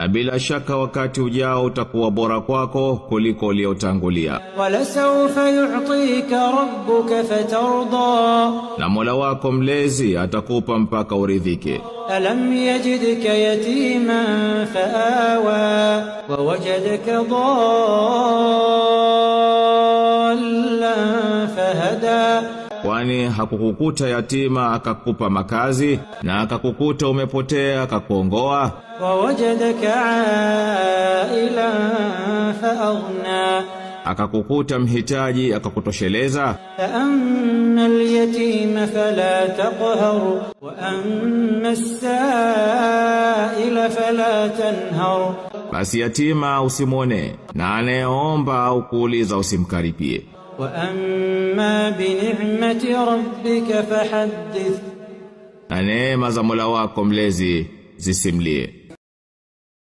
Na bila shaka wakati ujao utakuwa bora kwako kuliko uliotangulia. Wala sawfa yu'tika rabbuka fatarda, na Mola wako mlezi atakupa mpaka uridhike. Alam yajidka yatiman faawa, wa wajadaka dhallan fahada, kwani hakukukuta yatima akakupa makazi, na akakukuta umepotea akakuongoa. Wawajadaka ailan faaghna, akakukuta mhitaji akakutosheleza. Amma al-yatima fala taqhar, wa amma as-sa'ila fala tanhar, basi yatima usimwone, na anayeomba au kuuliza usimkaripie. Wa amma bi ni'mati rabbika fahaddith, na neema za Mola wako mlezi zisimlie.